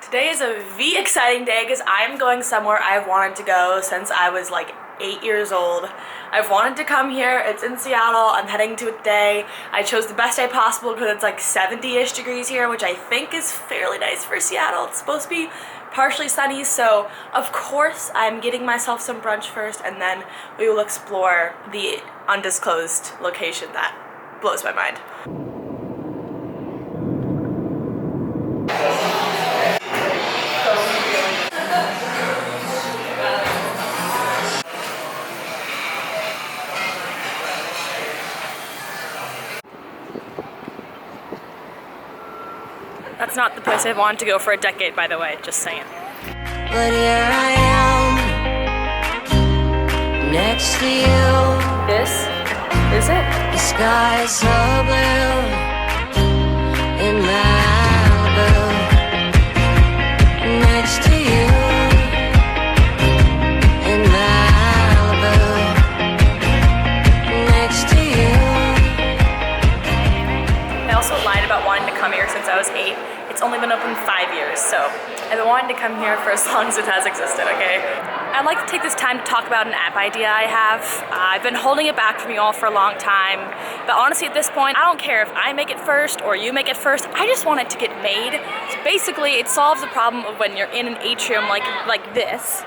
Today is a exciting day because I'm going somewhere I've wanted to go since I was like 8 years old. I've wanted to come here. It's in Seattle. I'm heading to it today. I chose the best day possible because it's like 70-ish degrees here, which I think is fairly nice for Seattle. It's supposed to be partially sunny, so of course I'm getting myself some brunch first, and then we will explore the undisclosed location that blows my mind. That's not the place I've wanted to go for a decade, by the way, just saying. But here I am, next to you. This is it. The sky is so blue in Malibu, next to you in Malibu, next to you. I also lied about wanting to come here since I was 8. It's only been open 5 years, so I've been wanting to come here for as long as it has existed, okay? I'd like to take this time to talk about an app idea I have. I've been holding it back from you all for a long time, but honestly at this point, I don't care if I make it first or you make it first. I just want it to get made. So basically, it solves the problem of when you're in an atrium like this.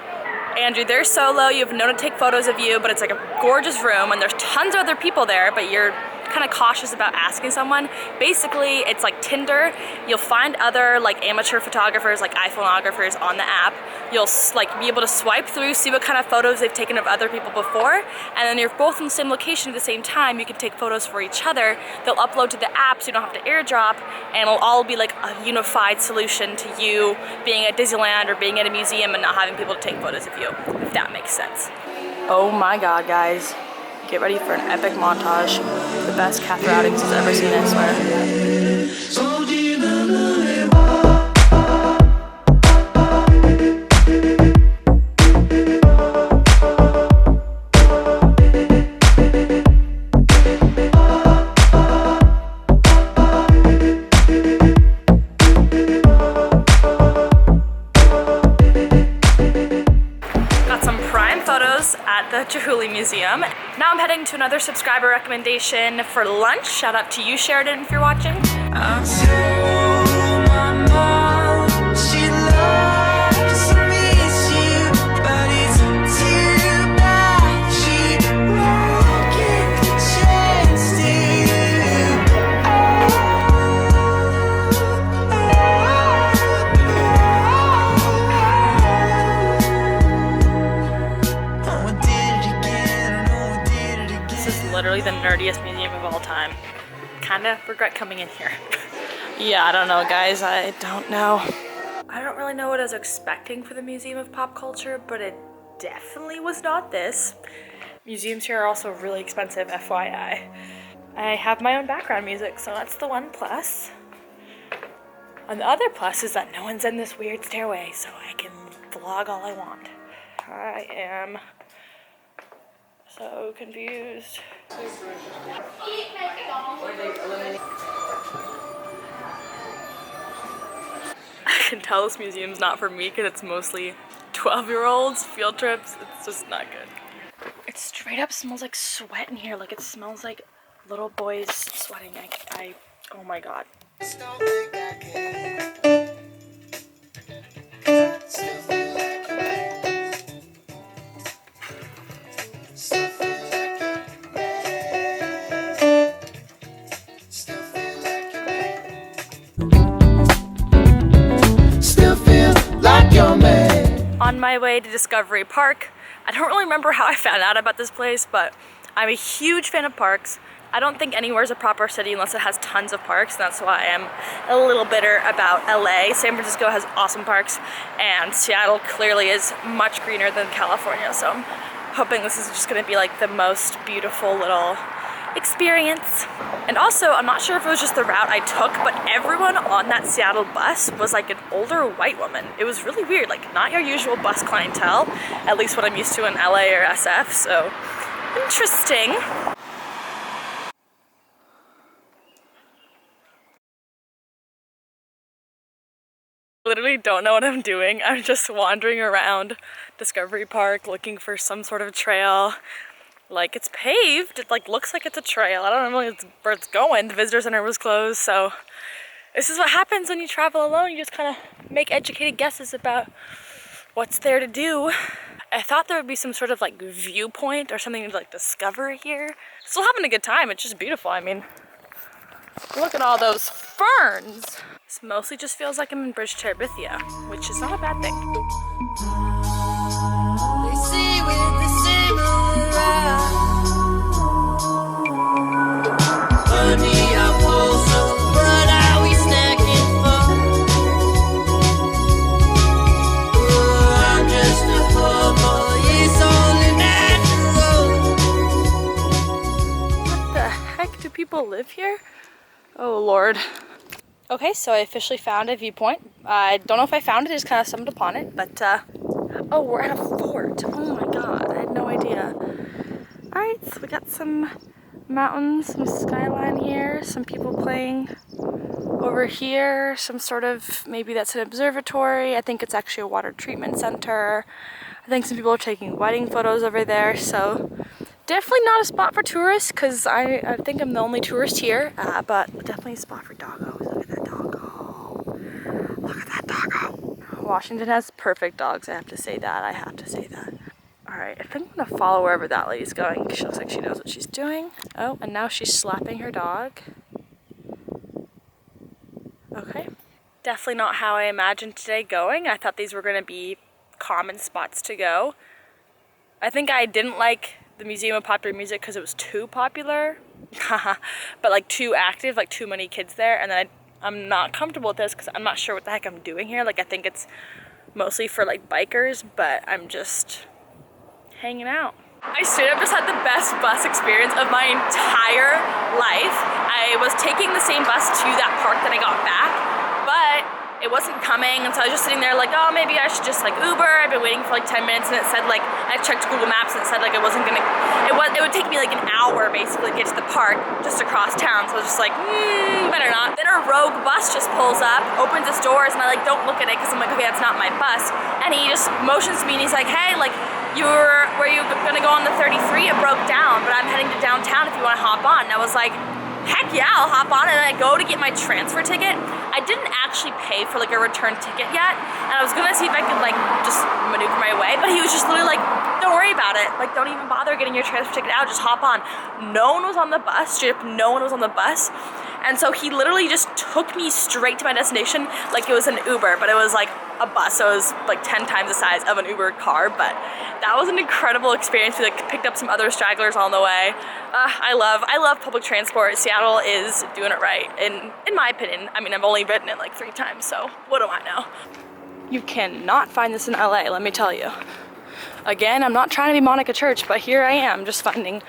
Andrew, they're solo, you have no one to take photos of you, but it's like a gorgeous room and there's tons of other people there, but you're kind of cautious about asking someone. Basically, it's like Tinder. You'll find other like amateur photographers, like iPhoneographers on the app. You'll like be able to swipe through, see what kind of photos they've taken of other people before, and then you're both in the same location at the same time. You can take photos for each other. They'll upload to the app so you don't have to airdrop, and it'll all be like a unified solution to you being at Disneyland or being at a museum and not having people to take photos of you, if that makes sense. Oh my god, guys. Get ready for an epic montage. The best Cath outings he's ever seen, I swear. At the Chihuly Museum. Now I'm heading to another subscriber recommendation for lunch. Shout out to you, Sheridan, if you're watching. I told my mom she loves to miss you, but it's too bad she won't get the chance This is literally the nerdiest museum of all time. Kinda regret coming in here. Yeah, I don't know, guys. I don't know. I don't really know what I was expecting for the Museum of Pop Culture, but it definitely was not this. Museums here are also really expensive, FYI. I have my own background music, so that's the one plus. And the other plus is that no one's in this weird stairway, so I can vlog all I want. I am so confused. I can tell this museum's not for me because it's mostly 12-year-olds, field trips. It's just not good. It straight up smells like sweat in here. Like it smells like little boys sweating. Oh my god. On my way to Discovery Park. I don't really remember how I found out about this place, but I'm a huge fan of parks. I don't think anywhere is a proper city unless it has tons of parks, and that's why I'm a little bitter about LA. San Francisco has awesome parks, and Seattle clearly is much greener than California, so I'm hoping this is just gonna be like the most beautiful little experience. And also, I'm not sure if it was just the route I took, but everyone on that Seattle bus was like an older white woman. It was really weird, like not your usual bus clientele, at least what I'm used to in LA or SF, so interesting. literally don't know what I'm doing. I'm just wandering around Discovery Park looking for some sort of trail. Like, it's paved. It like looks like it's a trail. I don't know where it's going. The visitor center was closed, so this is what happens when you travel alone. You just kind of make educated guesses about what's there to do. I thought there would be some sort of like viewpoint or something to like discover here. Still having a good time. It's just beautiful. I mean, look at all those ferns. This mostly just feels like I'm in British Terabithia, which is not a bad thing. They see with the same around. Honey, I'm wholesome, what are we snacking for? Oh, I'm just a hobo, it's only natural. What the heck? Do people live here? Oh Lord. Okay, so I officially found a viewpoint. I don't know if I found it, I just kind of stumbled upon it, but oh, we're at a fort. Oh my god, I had no idea. Alright, so we got some mountains, some skyline here, some people playing over here, some sort of, maybe that's an observatory. I think it's actually a water treatment center. I think some people are taking wedding photos over there, so definitely not a spot for tourists because I think I'm the only tourist here, but definitely a spot for doggos. Look at that doggo. Look at that doggo. Washington has perfect dogs, I have to say that. Alright, I think I'm gonna follow wherever that lady's going. She looks like she knows what she's doing. Oh, and now she's slapping her dog. Okay. Definitely not how I imagined today going. I thought these were gonna be common spots to go. I think I didn't like the Museum of Popular Music because it was too popular, but like too active, like too many kids there, and then I'm not comfortable with this because I'm not sure what the heck I'm doing here. Like, I think it's mostly for like bikers, but I'm just hanging out. I straight up just had the best bus experience of my entire life. I was taking the same bus to that park that I got back, but it wasn't coming, and so I was just sitting there like, oh, maybe I should just like Uber. I've been waiting for like 10 minutes, and it said like, I checked Google Maps and it said like it wasn't gonna, it would take me like an hour basically to get to the park just across town. So I was just like, better not. Then a rogue bus just pulls up, opens its doors, and I like don't look at it because I'm like, okay, that's not my bus. And he just motions to me and he's like, hey, like, were you gonna go on the 33? It broke down, but I'm heading to downtown if you wanna hop on. And I was like, heck yeah, I'll hop on. And then I go to get my transfer ticket. I didn't actually pay for like a return ticket yet, and I was gonna see if I could like just maneuver my way, but he was just literally like, don't worry about it, like don't even bother getting your transfer ticket out, just hop on. No one was on the bus, straight up no one was on the bus, and so he literally just took me straight to my destination like it was an Uber, but it was like a bus, so it was like 10 times the size of an Uber car. But that was an incredible experience. We like picked up some other stragglers on the way. I love public transport. Seattle is doing it right, in my opinion. I mean, I've only ridden it like 3 times, so what do I know? You cannot find this in LA, let me tell you. Again, I'm not trying to be Monica Church, but here I am, just finding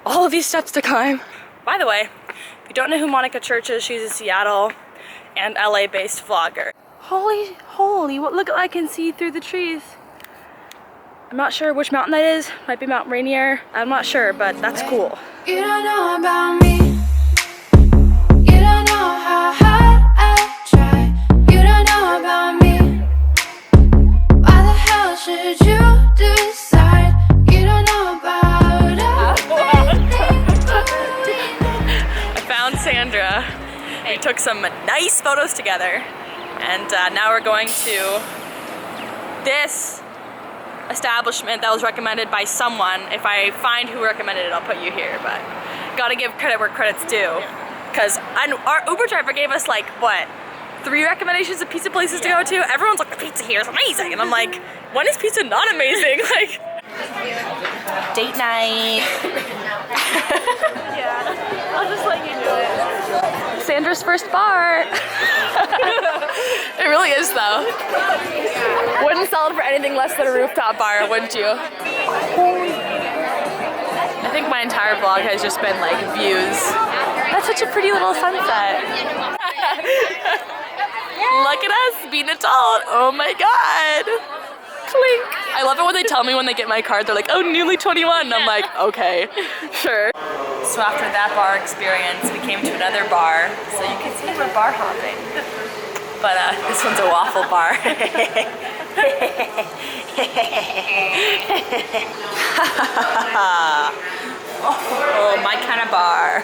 all of these steps to climb. By the way, if you don't know who Monica Church is, she's a Seattle and LA-based vlogger. Holy, what, look, I can see through the trees. I'm not sure which mountain that is. Might be Mount Rainier. I'm not sure, but that's cool. You don't know about me. You don't know how hard I try. You don't know about me. Why the hell should you decide? You don't know about I found Sandra. We took some nice photos together, and now we're going to this establishment that was recommended by someone. If I find who recommended it, I'll put you here, but gotta give credit where credit's due, because our Uber driver gave us like, what, 3 recommendations of pizza places to go to? Everyone's like, the pizza here is amazing, and I'm like, when is pizza not amazing? Like, date night. Yeah, I'll just let you do it. Sandra's first bar. It really is though. Wouldn't sell it for anything less than a rooftop bar, wouldn't you? I think my entire vlog has just been like views. That's such a pretty little sunset. Look at us being adult. Oh my god. Clink. I love it when they tell me when they get my card, they're like, oh, newly 21. And I'm like, okay, sure. So after that bar experience, we came to another bar. So you can see we're bar hopping. but this one's a waffle bar. Oh, my kind of bar.